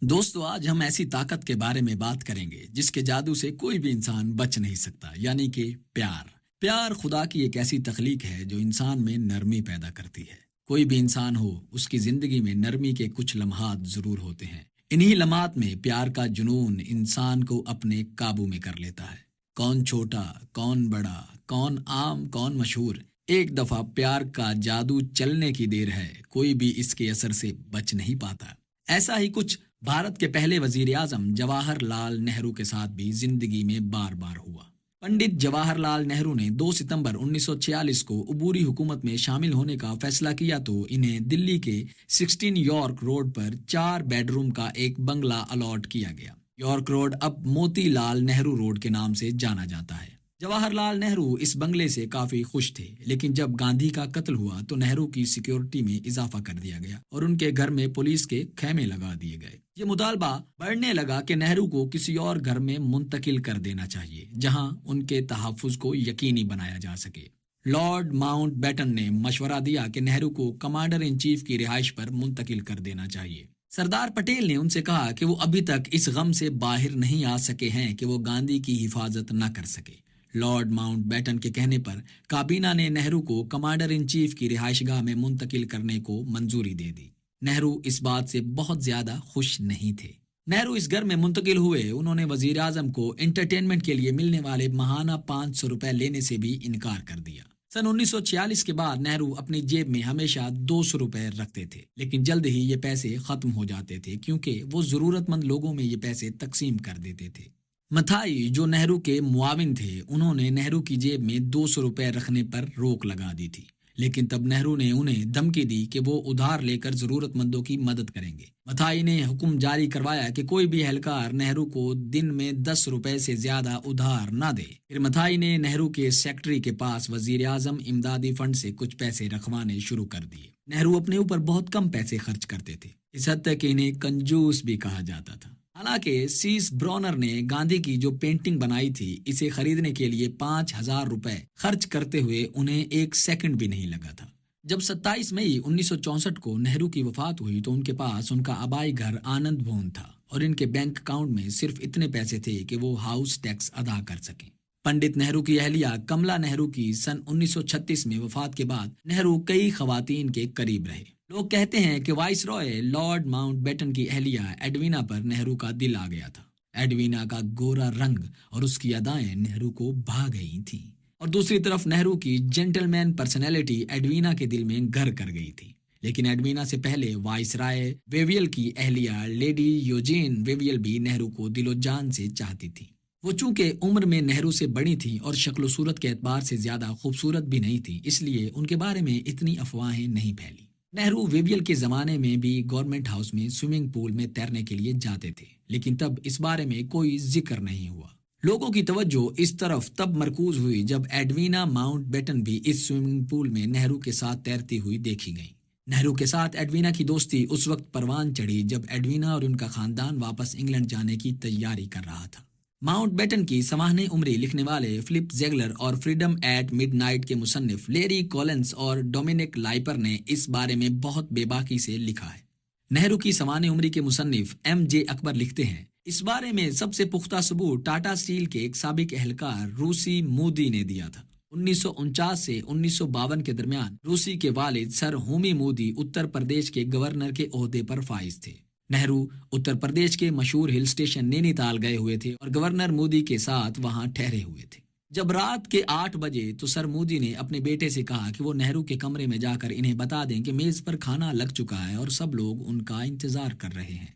दोस्तों, आज हम ऐसी ताकत के बारे में बात करेंगे जिसके जादू से कोई भी इंसान बच नहीं सकता, यानी कि प्यार। प्यार खुदा की एक ऐसी तख्लीक है जो इंसान में नरमी पैदा करती है। कोई भी इंसान हो, उसकी जिंदगी में नरमी के कुछ लम्हात जरूर होते हैं। इन्हीं लम्हात में प्यार का जुनून इंसान को अपने काबू में कर लेता है। कौन छोटा, कौन बड़ा, कौन आम, कौन मशहूर, एक दफा प्यार का जादू चलने की देर है, कोई भी इसके असर से बच नहीं पाता। ऐसा ही कुछ भारत के पहले वजीर आजम जवाहरलाल नेहरू के साथ भी जिंदगी में बार बार हुआ। पंडित जवाहरलाल नेहरू ने 2 सितंबर 1946 को अबूरी हुकूमत में शामिल होने का फैसला किया तो इन्हें दिल्ली के 16 यॉर्क रोड पर 4 बेडरूम का एक बंगला अलॉट किया गया। यॉर्क रोड अब मोतीलाल नेहरू रोड के नाम से जाना जाता है। जवाहरलाल नेहरू इस बंगले से काफी खुश थे, लेकिन जब गांधी का कत्ल हुआ तो नेहरू की सिक्योरिटी में इजाफा कर दिया गया और उनके घर में पुलिस के खेमे लगा दिए गए। ये मुतालबा बढ़ने लगा कि नेहरू को किसी और घर में मुंतकिल कर देना चाहिए जहां उनके तहफ्फुज को यकीनी बनाया जा सके। लॉर्ड माउंट बैटन ने मशवरा दिया कि नेहरू को कमांडर इन चीफ की रिहाइश पर मुंतकिल कर देना चाहिए। सरदार पटेल ने उनसे कहा कि वो अभी तक इस गम से बाहर नहीं आ सके हैं कि वो गांधी की हिफाजत न कर सके। लॉर्ड माउंट बैटन के कहने पर काबीना ने नेहरू को कमांडर इन चीफ की रिहाइशगाह में मुंतकिल करने को मंजूरी दे दी। नेहरू इस बात से बहुत ज्यादा खुश नहीं थे। नेहरू इस घर में मुंतकिल हुए। उन्होंने वजीर आजम को एंटरटेनमेंट के लिए मिलने वाले महाना 500 रुपए लेने से भी इनकार कर दिया। सन 1946 के बाद नेहरू अपनी जेब में हमेशा 200 रुपए रखते थे, लेकिन जल्द ही ये पैसे खत्म हो जाते थे क्योंकि वो जरूरतमंद लोगों में ये पैसे तकसीम कर देते थे। मथाई, जो नेहरू के मुआविन थे, उन्होंने नेहरू की जेब में 200 रुपए रखने पर रोक लगा दी थी, लेकिन तब नेहरू ने उन्हें धमकी दी कि वो उधार लेकर जरूरतमंदों की मदद करेंगे। मथाई ने हुक्म जारी करवाया कि कोई भी एहलकार नेहरू को दिन में 10 रुपए से ज्यादा उधार न दे। फिर मथाई ने नेहरू के सेक्रेटरी के पास वजीर आजम इमदादी फंड से कुछ पैसे रखवाने शुरू कर दिए। नेहरू अपने ऊपर बहुत कम पैसे खर्च करते थे, इस हद तक कि इन्हें कंजूस भी कहा जाता था। हालांकि सीस ब्रॉनर ने गांधी की जो पेंटिंग बनाई थी, इसे खरीदने के लिए 5,000 रुपए खर्च करते हुए उन्हें एक सेकंड भी नहीं लगा था। जब 27 मई 1964 को नेहरू की वफात हुई तो उनके पास उनका आबाई घर आनंद भवन था और इनके बैंक अकाउंट में सिर्फ इतने पैसे थे कि वो हाउस टैक्स अदा कर सकें। पंडित नेहरू की अहलिया कमला नेहरू की सन 1936 में वफात के बाद नेहरू कई खवातीन के करीब रहे। लोग कहते हैं कि viceroy Lord Mountbatten की अहलिया एडवीना पर नेहरू का दिल आ गया था। एडवीना का गोरा रंग और उसकी अदाएं नेहरू को भा गई थीं, और दूसरी तरफ नेहरू की जेंटलमैन पर्सनैलिटी एडवीना के दिल में घर कर गई थी। लेकिन एडवीना से पहले वाइस राय वेवियल की अहलिया लेडी यूजीन वेवियल भी नेहरू को दिलो जान से चाहती थी। वो चूंकि उम्र में नेहरू से बड़ी थी और शक्ल सूरत के एतबार से ज्यादा खूबसूरत भी नहीं थी, इसलिए उनके बारे में इतनी अफवाहें नहीं फैली। नेहरू वेवियल के जमाने में भी गवर्नमेंट हाउस में स्विमिंग पूल में तैरने के लिए जाते थे, लेकिन तब इस बारे में कोई जिक्र नहीं हुआ। लोगों की तवज्जो इस तरफ तब मरकूज हुई जब एडवीना माउंट बैटन भी इस स्विमिंग पूल में नेहरू के साथ तैरती हुई देखी गई। नेहरू के साथ एडवीना की दोस्ती उस वक्त परवान चढ़ी जब एडवीना और उनका खानदान वापस इंग्लैंड जाने की तैयारी कर रहा था। माउंट बैटन की समाहने उम्री लिखने वाले फिलिप जेगलर और फ्रीडम एट मिडनाइट के मुसन्निफ लेरी कॉलिंस और डोमिनिक लाइपर ने इस बारे में बहुत बेबाकी से लिखा है। नेहरू की समाहने उम्री के मुसन्निफ MJ अकबर लिखते हैं, इस बारे में सबसे पुख्ता सबूत टाटा स्टील के एक साबिक एहलकार रूसी मोदी ने दिया था। 1949 से 1952 के दरमियान रूसी के वालिद सर होमी मोदी उत्तर प्रदेश के गवर्नर के ओहदे पर फाइज थे। नेहरू उत्तर प्रदेश के मशहूर हिल स्टेशन नैनीताल गए हुए थे और गवर्नर मोदी के साथ वहां ठहरे हुए थे। जब रात के 8 बजे तो सर मोदी ने अपने बेटे से कहा कि वो नेहरू के कमरे में जाकर इन्हें बता दें कि मेज पर खाना लग चुका है और सब लोग उनका इंतजार कर रहे हैं।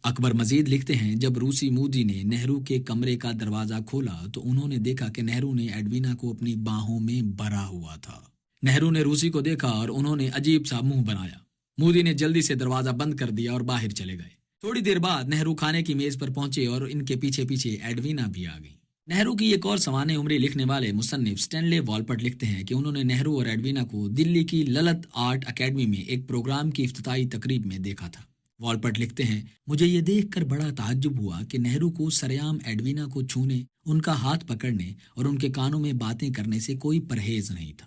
अकबर मजीद लिखते हैं, जब रूसी मोदी ने नेहरू के कमरे का दरवाजा खोला तो उन्होंने देखा कि नेहरू ने एडवीना को अपनी बाहों में भरा हुआ था। नेहरू ने रूसी को देखा और उन्होंने अजीब सा मुंह बनाया। मोदी ने जल्दी से दरवाजा बंद कर दिया और बाहर चले गए। थोड़ी देर बाद नेहरू खाने की मेज पर पहुंचे और इनके पीछे पीछे एडवीना भी आ गई। नेहरू की एक और समाने उम्री लिखने वाले मुसन्निफ स्टैनले वॉलपर्ट लिखते हैं कि उन्होंने नेहरू और एडवीना को दिल्ली की ललित आर्ट अकेडमी में एक प्रोग्राम की इफ्तिताई तकरीब में देखा था। वॉलपर्ट लिखते हैं, मुझे ये देखकर बड़ा ताज्जुब हुआ कि नेहरू को सरेआम एडवीना को छूने, उनका हाथ पकड़ने और उनके कानों में बातें करने से कोई परहेज नहीं था।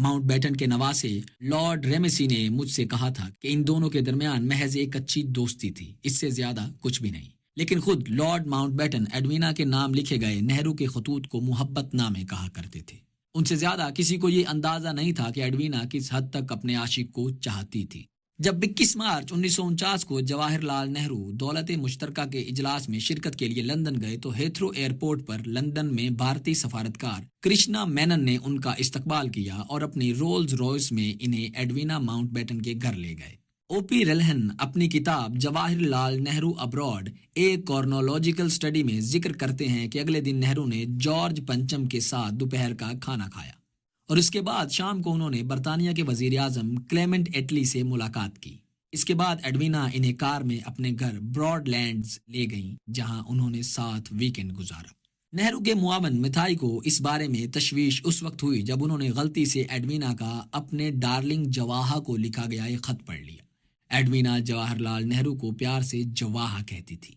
माउंट बैटन के नवासे लॉर्ड रेमेसी ने मुझसे कहा था कि इन दोनों के दरमियान महज एक अच्छी दोस्ती थी, इससे ज्यादा कुछ भी नहीं। लेकिन खुद लॉर्ड माउंट बैटन एडवीना के नाम लिखे गए नेहरू के खतूत को मुहब्बत नामे कहा करते थे। उनसे ज्यादा किसी को ये अंदाजा नहीं था कि एडवीना किस हद तक अपने आशिक को चाहती थी। जब 21 मार्च 1949 को जवाहरलाल नेहरू दौलत मुश्तरका के इजलास में शिरकत के लिए लंदन गए तो हेथ्रो एयरपोर्ट पर लंदन में भारतीय सफारतकार कृष्णा मेनन ने उनका इस्तकबाल किया और अपनी रोल्स रॉयस में इन्हें एडवीना माउंट बैटन के घर ले गए। ओपी रेलहन अपनी किताब जवाहरलाल नेहरू अब्रॉड ए कॉर्नोलॉजिकल स्टडी में जिक्र करते हैं कि अगले दिन नेहरू ने जॉर्ज पंचम के साथ दोपहर का खाना खाया और इसके बाद शाम को उन्होंने बरतानिया के वजीर आजम क्लेमेंट एटली से मुलाकात की। इसके बाद एडवीना इन्हें कार में अपने घर ब्रॉडलैंड्स ले गईं, जहां उन्होंने 7 वीकेंड गुजारा। नेहरू के मुआवन मिथाई को इस बारे में तशवीश उस वक्त हुई जब उन्होंने गलती से एडवीना का अपने डार्लिंग जवाहा को लिखा गया एक खत पढ़ लिया। एडवीना जवाहरलाल नेहरू को प्यार से जवाहा कहती थी।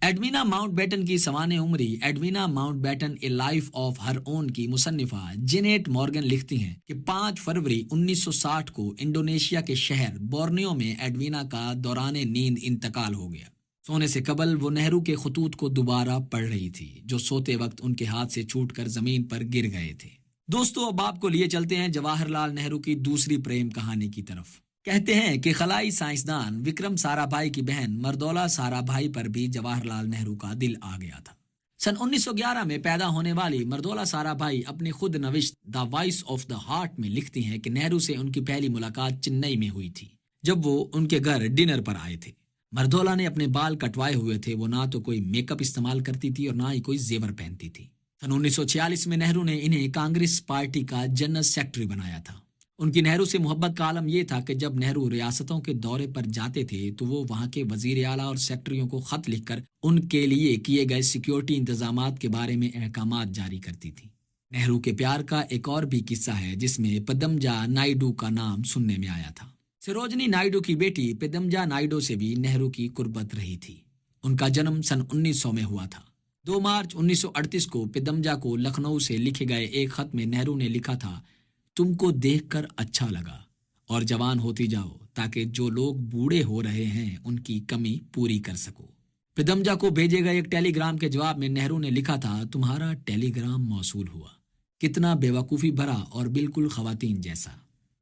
एडवीना माउंट बैटन की सवाने उम्री Edwina Mountbatten a life of her own की मुसन्निफा जेनेट मॉर्गन लिखती हैं कि 5 फरवरी 1960 को इंडोनेशिया के शहर बोर्नियो में एडवीना का दौराने नींद इंतकाल हो गया। सोने से कबल वो नेहरू के खतूत को दोबारा पढ़ रही थी जो सोते वक्त उनके हाथ से छूटकर जमीन पर गिर गए थे। दोस्तों, अब आपको लिए चलते हैं जवाहरलाल नेहरू की दूसरी प्रेम कहानी की तरफ। कहते हैं कि खलाई साइंसदान विक्रम साराभाई की बहन मर्दौला साराभाई पर भी जवाहरलाल नेहरू का दिल आ गया था। सन 1911 में पैदा होने वाली मर्दौला साराभाई अपनी खुद नविश्त the voice of the heart में लिखती हैं कि नेहरू से उनकी पहली मुलाकात चेन्नई में हुई थी जब वो उनके घर डिनर पर आए थे। मर्दौला ने अपने बाल कटवाए हुए थे। वो ना तो कोई मेकअप इस्तेमाल करती थी और ना ही कोई जेवर पहनती थी। सन 1946 में नेहरू ने इन्हें कांग्रेस पार्टी का जनरल सेक्रेटरी बनाया था। उनकी नेहरू से मोहब्बत का आलम यह था कि जब नेहरू रियासतों के दौरे पर जाते थे तो वो वहां के वजीर आला और सेक्रेटरियों को खत लिखकर उनके लिए किए गए सिक्योरिटी इंतजामात के बारे में अहकामात जारी करती थी। नेहरू के प्यार का एक और भी किस्सा है जिसमें पदमजा नायडू का नाम सुनने में आया था। सरोजनी नायडू की बेटी पदमजा नायडू से भी नेहरू की कुर्बत रही थी। उनका जन्म सन 1900 में हुआ था। 2 मार्च 1938 को पदमजा को लखनऊ से लिखे गए एक खत में नेहरू ने लिखा था, तुमको देखकर अच्छा लगा और जवान होती जाओ ताकि जो लोग बूढ़े हो रहे हैं उनकी कमी पूरी कर सको। पदमजा को भेजे गए एक टेलीग्राम के जवाब में नेहरू ने लिखा था, तुम्हारा टेलीग्राम मौसूल हुआ, कितना बेवकूफ़ी भरा और बिल्कुल खवातीन जैसा।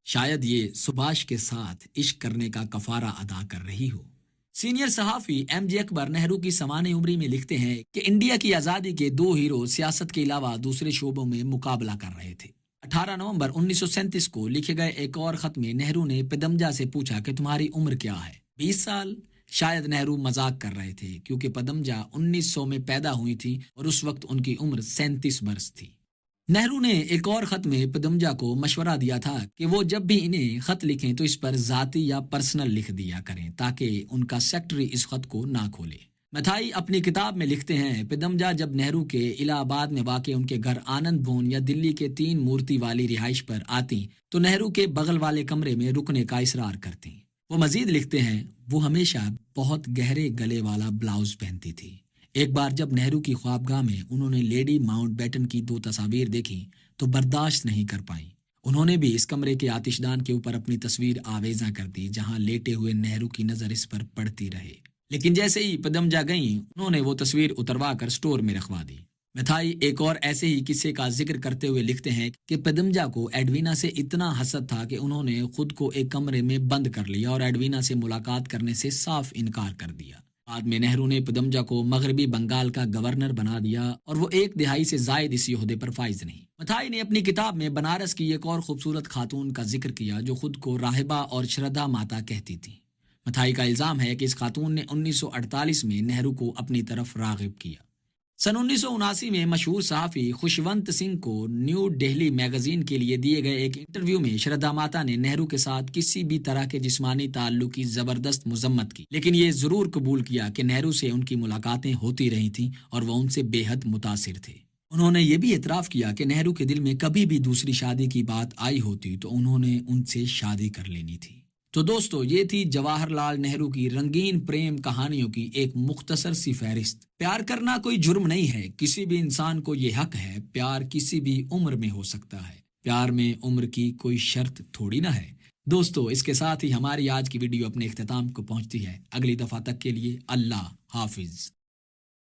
शायद ये सुभाष के साथ इश्क करने का कफारा अदा कर रही हो। सीनियर सहाफ़ी एमजे अकबर नेहरू की सवाने उम्री में लिखते हैं कि इंडिया की आज़ादी के 2 हीरो सियासत के अलावा दूसरे शोबों में मुकाबला कर रहे थे। 18 नवंबर 1937 को लिखे गए एक और खत में नेहरू ने पदमजा से पूछा कि तुम्हारी उम्र क्या है? 20 साल। शायद नेहरू मजाक कर रहे थे क्योंकि पदमजा 1900 में पैदा हुई थी और उस वक्त उनकी उम्र 37 वर्ष थी। नेहरू ने एक और खत में पदमजा को मशवरा दिया था कि वो जब भी इन्हें खत लिखें तो इस पर जाती या पर्सनल लिख दिया करें ताकि उनका सेक्रेटरी इस खत को ना खोले। मिथाई अपनी किताब में लिखते हैं, पदमजा जब नेहरू के इलाहाबाद में वाक़े उनके घर आनंद भवन या दिल्ली के 3 मूर्ति वाली रिहाइश पर आती तो नेहरू के बगल वाले कमरे में रुकने का इसरार करती। वो मजीद लिखते हैं, वो हमेशा बहुत गहरे गले वाला ब्लाउज पहनती थी। एक बार जब नेहरू की ख्वाबगाह में उन्होंने लेडी माउंट बैटन की 2 तस्वीर देखी तो बर्दाश्त नहीं कर पाई। उन्होंने भी इस कमरे के आतिशदान के ऊपर अपनी तस्वीर आवेजा कर दी जहां लेटे हुए नेहरू की नजर इस पर पड़ती रहे। लेकिन जैसे ही पदमजा गईं उन्होंने वो तस्वीर उतरवा कर स्टोर में रखवा दी। मिथाई एक और ऐसे ही किस्से का जिक्र करते हुए लिखते हैं कि पदमजा को एडवीना से इतना हसद था कि उन्होंने खुद को एक कमरे में बंद कर लिया और एडवीना से मुलाकात करने से साफ इनकार कर दिया। बाद में नेहरू ने पदमजा को मगरबी बंगाल का गवर्नर बना दिया और वो 1 दिहाई से जायद इस ओहदे पर फाइज नहीं। मिथाई ने अपनी किताब में बनारस की एक और खूबसूरत खातून का जिक्र किया जो खुद को राहिबा और श्रद्धा माता कहती थी। मिथाई का इल्जाम है कि इस खातून ने 1948 में नेहरू को अपनी तरफ रागिब किया। सन 1979 में मशहूर सहाफ़ी खुशवंत सिंह को न्यू दिल्ली मैगजीन के लिए दिए गए एक इंटरव्यू में श्रद्धा माता ने नेहरू के साथ किसी भी तरह के जिस्मानी ताल्लुक की जबरदस्त मजम्मत की, लेकिन ये जरूर कबूल किया कि नेहरू से उनकी मुलाकातें होती रही थीं और वह उनसे बेहद मुतासिर थे। उन्होंने ये भी एतराफ़ किया कि नेहरू के दिल में कभी भी दूसरी शादी की बात आई होती तो उन्होंने उनसे शादी कर लेनी थी। तो दोस्तों, ये थी जवाहरलाल नेहरू की रंगीन प्रेम कहानियों की एक मुख्तसर सी फहरिस्त। प्यार करना कोई जुर्म नहीं है, किसी भी इंसान को ये हक है। प्यार किसी भी उम्र में हो सकता है। پیار میں عمر کی کوئی شرط تھوڑی نہ ہے۔ دوستو، اس کے ساتھ ہی ہماری آج کی ویڈیو اپنے اختتام کو پہنچتی ہے۔ اگلی دفعہ تک کے لیے اللہ حافظ۔